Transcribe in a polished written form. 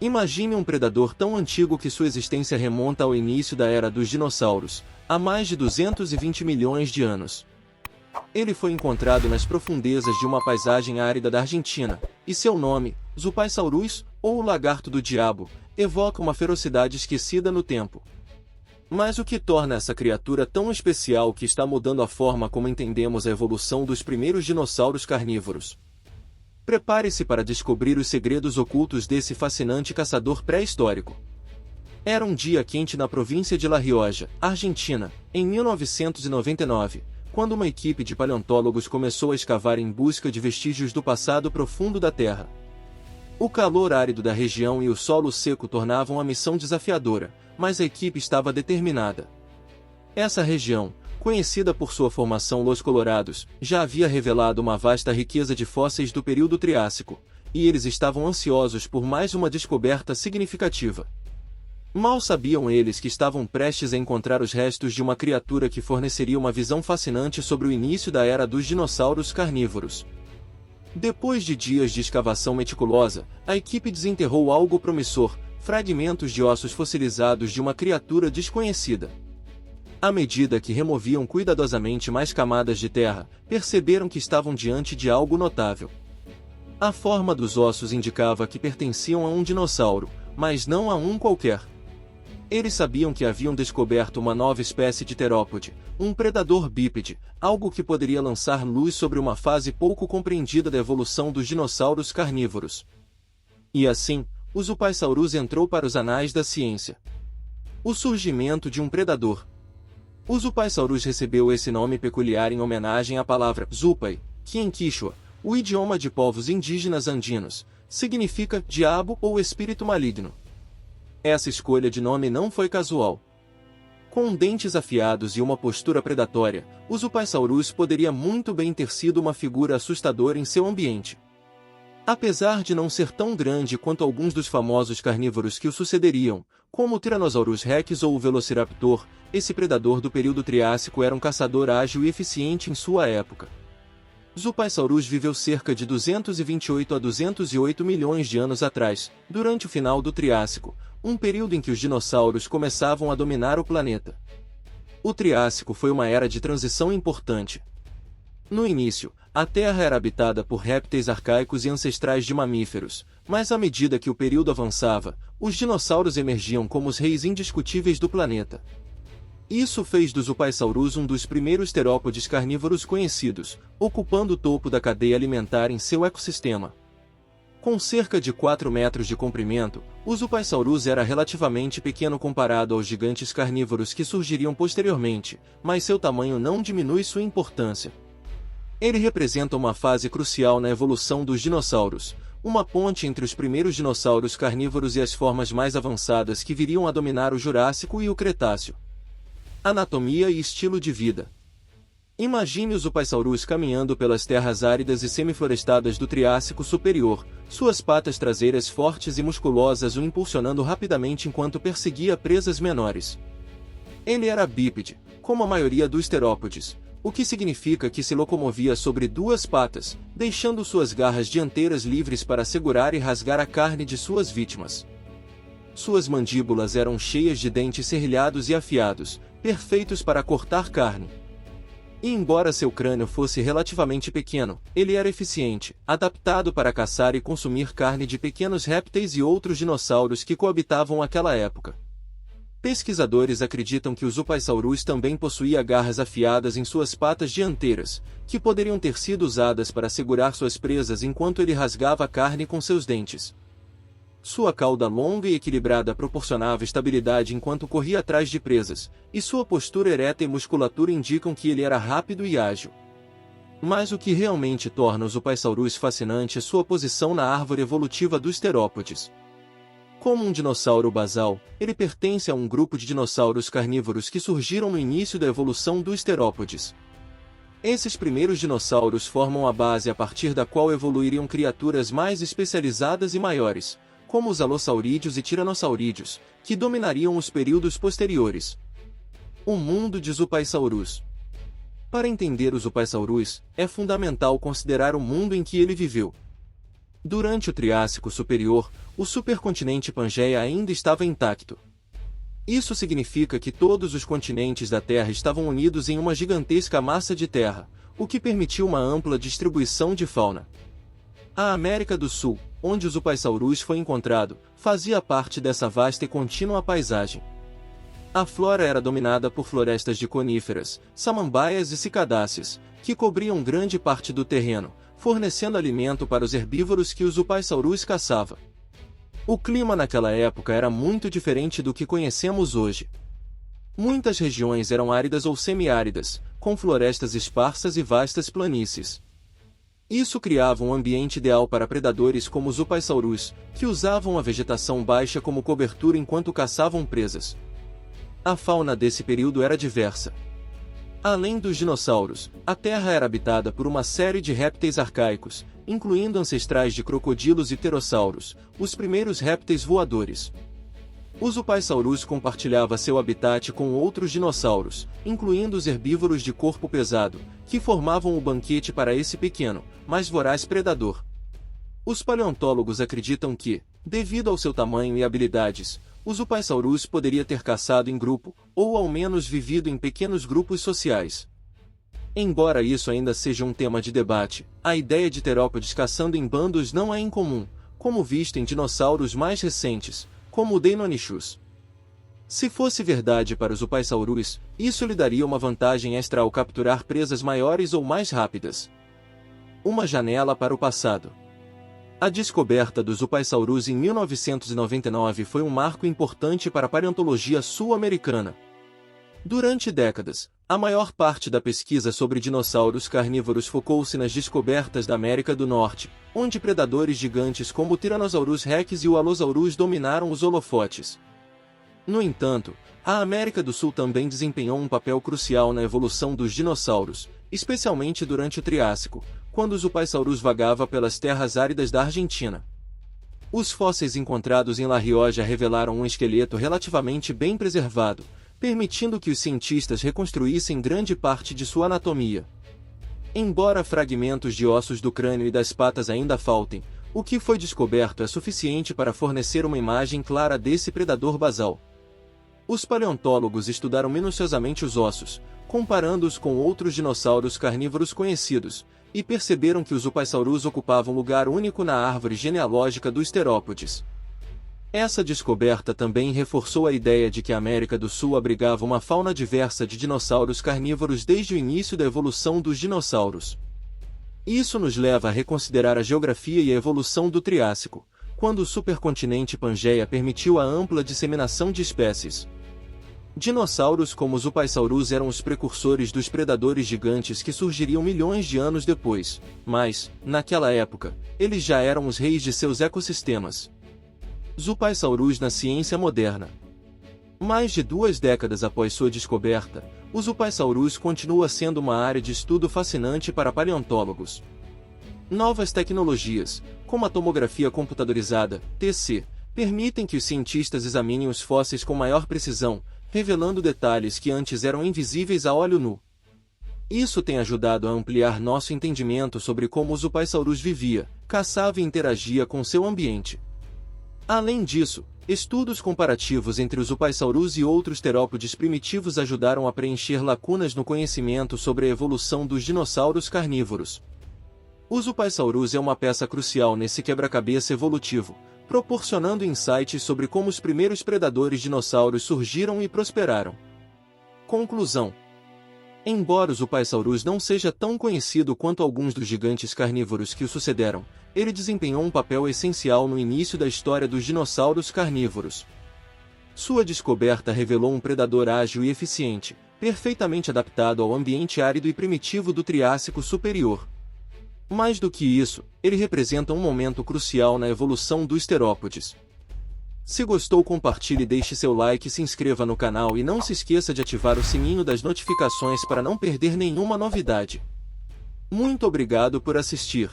Imagine um predador tão antigo que sua existência remonta ao início da era dos dinossauros, há mais de 220 milhões de anos. Ele foi encontrado nas profundezas de uma paisagem árida da Argentina, e seu nome, Zupaisaurus, ou o lagarto do diabo, evoca uma ferocidade esquecida no tempo. Mas o que torna essa criatura tão especial que está mudando a forma como entendemos a evolução dos primeiros dinossauros carnívoros? Prepare-se para descobrir os segredos ocultos desse fascinante caçador pré-histórico. Era um dia quente na província de La Rioja, Argentina, em 1999, quando uma equipe de paleontólogos começou a escavar em busca de vestígios do passado profundo da Terra. O calor árido da região e o solo seco tornavam a missão desafiadora, mas a equipe estava determinada. Essa região, conhecida por sua formação Los Colorados, já havia revelado uma vasta riqueza de fósseis do período Triássico, e eles estavam ansiosos por mais uma descoberta significativa. Mal sabiam eles que estavam prestes a encontrar os restos de uma criatura que forneceria uma visão fascinante sobre o início da era dos dinossauros carnívoros. Depois de dias de escavação meticulosa, a equipe desenterrou algo promissor, fragmentos de ossos fossilizados de uma criatura desconhecida. À medida que removiam cuidadosamente mais camadas de terra, perceberam que estavam diante de algo notável. A forma dos ossos indicava que pertenciam a um dinossauro, mas não a um qualquer. Eles sabiam que haviam descoberto uma nova espécie de terópode, um predador bípede, algo que poderia lançar luz sobre uma fase pouco compreendida da evolução dos dinossauros carnívoros. E assim, o Zupaisaurus entrou para os anais da ciência. O surgimento de um predador. O Zupaisaurus recebeu esse nome peculiar em homenagem à palavra Zupai, que em Quichua, o idioma de povos indígenas andinos, significa diabo ou espírito maligno. Essa escolha de nome não foi casual. Com dentes afiados e uma postura predatória, o Zupaisaurus poderia muito bem ter sido uma figura assustadora em seu ambiente. Apesar de não ser tão grande quanto alguns dos famosos carnívoros que o sucederiam, como o Tyrannosaurus rex ou o Velociraptor, esse predador do período Triássico era um caçador ágil e eficiente em sua época. Zupaisaurus viveu cerca de 228 a 208 milhões de anos atrás, durante o final do Triássico, um período em que os dinossauros começavam a dominar o planeta. O Triássico foi uma era de transição importante. No início, a Terra era habitada por répteis arcaicos e ancestrais de mamíferos, mas à medida que o período avançava, os dinossauros emergiam como os reis indiscutíveis do planeta. Isso fez do Zupaisaurus um dos primeiros terópodes carnívoros conhecidos, ocupando o topo da cadeia alimentar em seu ecossistema. Com cerca de 4 metros de comprimento, o Zupaisaurus era relativamente pequeno comparado aos gigantes carnívoros que surgiriam posteriormente, mas seu tamanho não diminui sua importância. Ele representa uma fase crucial na evolução dos dinossauros, uma ponte entre os primeiros dinossauros carnívoros e as formas mais avançadas que viriam a dominar o Jurássico e o Cretáceo. Anatomia e estilo de vida. Imagine o Zupaisaurus caminhando pelas terras áridas e semiflorestadas do Triássico Superior, suas patas traseiras fortes e musculosas o impulsionando rapidamente enquanto perseguia presas menores. Ele era bípede, como a maioria dos terópodes, o que significa que se locomovia sobre duas patas, deixando suas garras dianteiras livres para segurar e rasgar a carne de suas vítimas. Suas mandíbulas eram cheias de dentes serrilhados e afiados, perfeitos para cortar carne. E embora seu crânio fosse relativamente pequeno, ele era eficiente, adaptado para caçar e consumir carne de pequenos répteis e outros dinossauros que coabitavam aquela época. Pesquisadores acreditam que o Zupaisaurus também possuía garras afiadas em suas patas dianteiras, que poderiam ter sido usadas para segurar suas presas enquanto ele rasgava a carne com seus dentes. Sua cauda longa e equilibrada proporcionava estabilidade enquanto corria atrás de presas, e sua postura ereta e musculatura indicam que ele era rápido e ágil. Mas o que realmente torna o Zupaisaurus fascinante é sua posição na árvore evolutiva dos terópodes. Como um dinossauro basal, ele pertence a um grupo de dinossauros carnívoros que surgiram no início da evolução dos terópodes. Esses primeiros dinossauros formam a base a partir da qual evoluiriam criaturas mais especializadas e maiores, como os alossaurídeos e tiranossaurideos, que dominariam os períodos posteriores. O mundo de Zupaisaurus. Para entender o Zupaisaurus, é fundamental considerar o mundo em que ele viveu. Durante o Triássico Superior, o supercontinente Pangeia ainda estava intacto. Isso significa que todos os continentes da Terra estavam unidos em uma gigantesca massa de terra, o que permitiu uma ampla distribuição de fauna. A América do Sul, onde o Zupaisaurus foi encontrado, fazia parte dessa vasta e contínua paisagem. A flora era dominada por florestas de coníferas, samambaias e cicadáceas, que cobriam grande parte do terreno, fornecendo alimento para os herbívoros que o Zupaisaurus caçava. O clima naquela época era muito diferente do que conhecemos hoje. Muitas regiões eram áridas ou semiáridas, com florestas esparsas e vastas planícies. Isso criava um ambiente ideal para predadores como os Zupaisaurus, que usavam a vegetação baixa como cobertura enquanto caçavam presas. A fauna desse período era diversa. Além dos dinossauros, a Terra era habitada por uma série de répteis arcaicos, incluindo ancestrais de crocodilos e pterossauros, os primeiros répteis voadores. O Zupaisaurus compartilhava seu habitat com outros dinossauros, incluindo os herbívoros de corpo pesado, que formavam o banquete para esse pequeno, mas voraz predador. Os paleontólogos acreditam que, devido ao seu tamanho e habilidades, o Zupaisaurus poderia ter caçado em grupo, ou ao menos vivido em pequenos grupos sociais. Embora isso ainda seja um tema de debate, a ideia de terópodes caçando em bandos não é incomum, como visto em dinossauros mais recentes, como o Deinonychus. Se fosse verdade para os Zupaisaurus, isso lhe daria uma vantagem extra ao capturar presas maiores ou mais rápidas. Uma janela para o passado. A descoberta dos Zupaisaurus em 1999 foi um marco importante para a paleontologia sul-americana. Durante décadas, a maior parte da pesquisa sobre dinossauros carnívoros focou-se nas descobertas da América do Norte, onde predadores gigantes como o Tyrannosaurus rex e o Allosaurus dominaram os holofotes. No entanto, a América do Sul também desempenhou um papel crucial na evolução dos dinossauros, especialmente durante o Triássico, quando o Zupaisaurus vagava pelas terras áridas da Argentina. Os fósseis encontrados em La Rioja revelaram um esqueleto relativamente bem preservado, permitindo que os cientistas reconstruíssem grande parte de sua anatomia. Embora fragmentos de ossos do crânio e das patas ainda faltem, o que foi descoberto é suficiente para fornecer uma imagem clara desse predador basal. Os paleontólogos estudaram minuciosamente os ossos, comparando-os com outros dinossauros carnívoros conhecidos, e perceberam que os Zupaisaurus ocupavam um lugar único na árvore genealógica dos terópodes. Essa descoberta também reforçou a ideia de que a América do Sul abrigava uma fauna diversa de dinossauros carnívoros desde o início da evolução dos dinossauros. Isso nos leva a reconsiderar a geografia e a evolução do Triássico, quando o supercontinente Pangeia permitiu a ampla disseminação de espécies. Dinossauros como os Zupaisaurus eram os precursores dos predadores gigantes que surgiriam milhões de anos depois, mas, naquela época, eles já eram os reis de seus ecossistemas. Zupaisaurus na ciência moderna. Mais de 2 décadas após sua descoberta, o Zupaisaurus continua sendo uma área de estudo fascinante para paleontólogos. Novas tecnologias, como a tomografia computadorizada, TC, permitem que os cientistas examinem os fósseis com maior precisão, revelando detalhes que antes eram invisíveis a olho nu. Isso tem ajudado a ampliar nosso entendimento sobre como o Zupaisaurus vivia, caçava e interagia com seu ambiente. Além disso, estudos comparativos entre os Zupaisaurus e outros terópodes primitivos ajudaram a preencher lacunas no conhecimento sobre a evolução dos dinossauros carnívoros. O Zupaisaurus é uma peça crucial nesse quebra-cabeça evolutivo, proporcionando insights sobre como os primeiros predadores dinossauros surgiram e prosperaram. Conclusão: embora o Zupaisaurus não seja tão conhecido quanto alguns dos gigantes carnívoros que o sucederam, ele desempenhou um papel essencial no início da história dos dinossauros carnívoros. Sua descoberta revelou um predador ágil e eficiente, perfeitamente adaptado ao ambiente árido e primitivo do Triássico Superior. Mais do que isso, ele representa um momento crucial na evolução dos terópodes. Se gostou, compartilhe, deixe seu like e se inscreva no canal e não se esqueça de ativar o sininho das notificações para não perder nenhuma novidade. Muito obrigado por assistir.